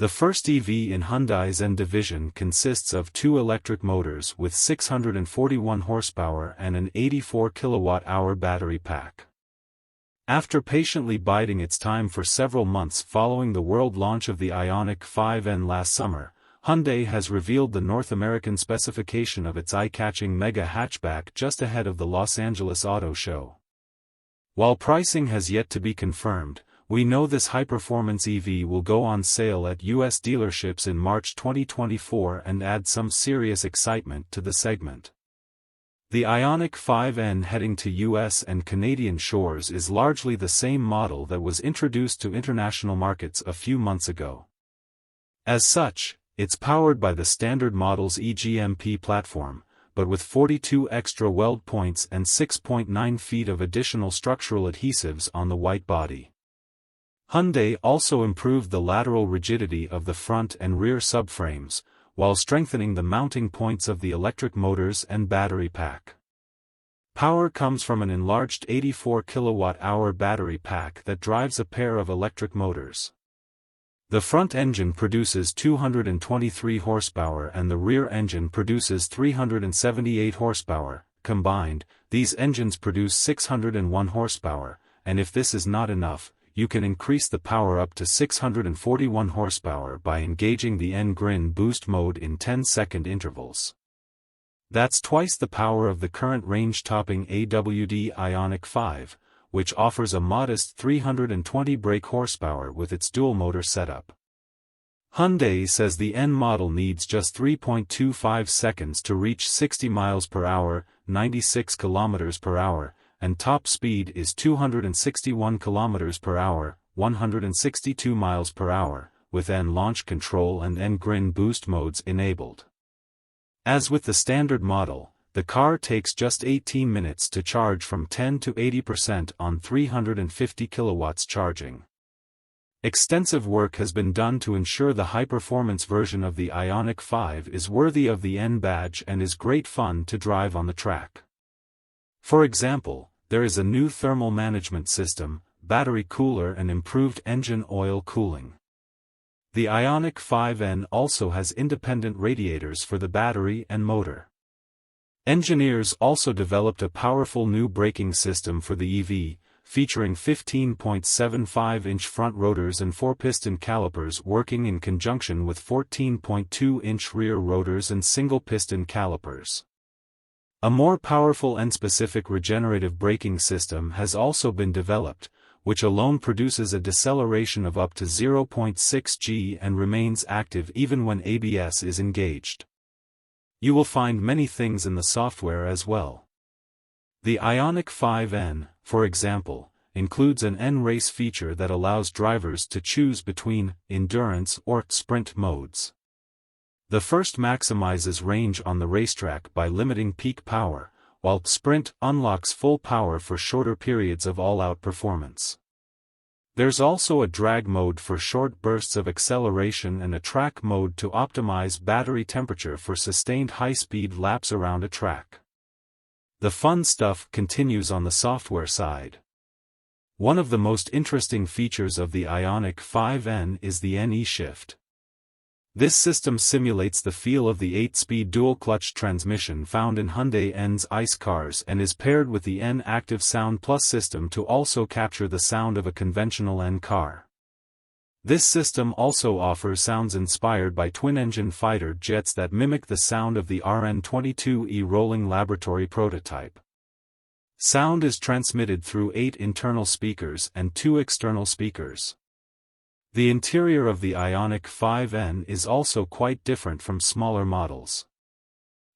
The first EV in Hyundai's N division consists of two electric motors with 641 horsepower and an 84 kilowatt-hour battery pack. After patiently biding its time for several months following the world launch of the IONIQ 5N last summer, Hyundai has revealed the North American specification of its eye-catching mega hatchback just ahead of the Los Angeles Auto Show. While pricing has yet to be confirmed, we know this high-performance EV will go on sale at U.S. dealerships in March 2024 and add some serious excitement to the segment. The IONIQ 5N heading to U.S. and Canadian shores is largely the same model that was introduced to international markets a few months ago. As such, it's powered by the standard model's E-GMP platform, but with 42 extra weld points and 6.9 feet of additional structural adhesives on the white body. Hyundai also improved the lateral rigidity of the front and rear subframes, while strengthening the mounting points of the electric motors and battery pack. Power comes from an enlarged 84 kilowatt-hour battery pack that drives a pair of electric motors. The front engine produces 223 horsepower and the rear engine produces 378 horsepower. Combined, these engines produce 601 horsepower, and if this is not enough, you can increase the power up to 641 horsepower by engaging the N-Grin boost mode in 10-second intervals. That's twice the power of the current range-topping AWD IONIQ 5, which offers a modest 320 brake horsepower with its dual-motor setup. Hyundai says the N model needs just 3.25 seconds to reach 60 miles per hour, 96 kilometers per hour, and top speed is 261 kilometers per hour, 162 miles per hour, with N launch control and N-Grin boost modes enabled. As with the standard model, the car takes just 18 minutes to charge from 10 to 80% on 350 kilowatts charging. Extensive work has been done to ensure the high-performance version of the IONIQ 5 is worthy of the N badge and is great fun to drive on the track. For example, there is a new thermal management system, battery cooler and improved engine oil cooling. The IONIQ 5N also has independent radiators for the battery and motor. Engineers also developed a powerful new braking system for the EV, featuring 15.75-inch front rotors and 4-piston calipers working in conjunction with 14.2-inch rear rotors and single-piston calipers. A more powerful and specific regenerative braking system has also been developed, which alone produces a deceleration of up to 0.6 g and remains active even when ABS is engaged. You will find many things in the software as well. The IONIQ 5N, for example, includes an N-Race feature that allows drivers to choose between endurance or sprint modes. The first maximizes range on the racetrack by limiting peak power, while sprint unlocks full power for shorter periods of all-out performance. There's also a drag mode for short bursts of acceleration and a track mode to optimize battery temperature for sustained high-speed laps around a track. The fun stuff continues on the software side. One of the most interesting features of the IONIQ 5N is the N shift. This system simulates the feel of the 8-speed dual-clutch transmission found in Hyundai N's ICE cars and is paired with the N Active Sound Plus system to also capture the sound of a conventional N car. This system also offers sounds inspired by twin-engine fighter jets that mimic the sound of the RN-22E rolling laboratory prototype. Sound is transmitted through 8 internal speakers and 2 external speakers. The interior of the IONIQ 5N is also quite different from smaller models.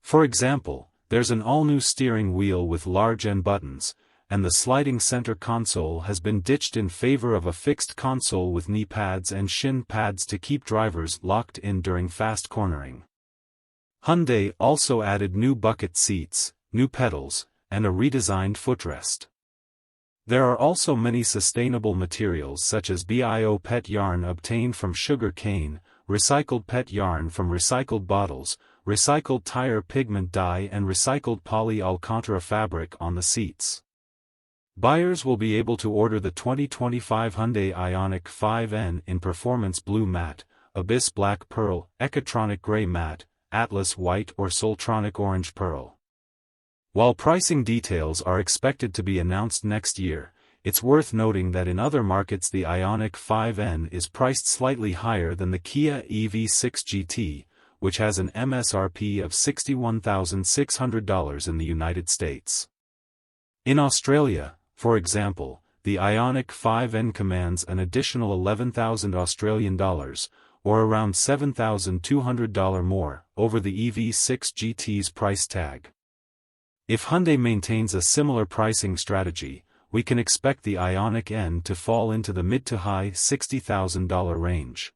For example, there's an all-new steering wheel with large N buttons, and the sliding center console has been ditched in favor of a fixed console with knee pads and shin pads to keep drivers locked in during fast cornering. Hyundai also added new bucket seats, new pedals, and a redesigned footrest. There are also many sustainable materials such as bio PET yarn obtained from sugar cane, recycled PET yarn from recycled bottles, recycled tire pigment dye and recycled poly alcantara fabric on the seats. Buyers will be able to order the 2025 Hyundai IONIQ 5N in Performance Blue Matte, Abyss black pearl, Ecotronic gray matte, Atlas white or Soltronic orange pearl. While pricing details are expected to be announced next year, it's worth noting that in other markets the IONIQ 5N is priced slightly higher than the Kia EV6 GT, which has an MSRP of $61,600 in the United States. In Australia, for example, the IONIQ 5N commands an additional 11,000 Australian dollars, or around $7,200 more, over the EV6 GT's price tag. If Hyundai maintains a similar pricing strategy, we can expect the IONIQ N to fall into the mid to high $60,000 range.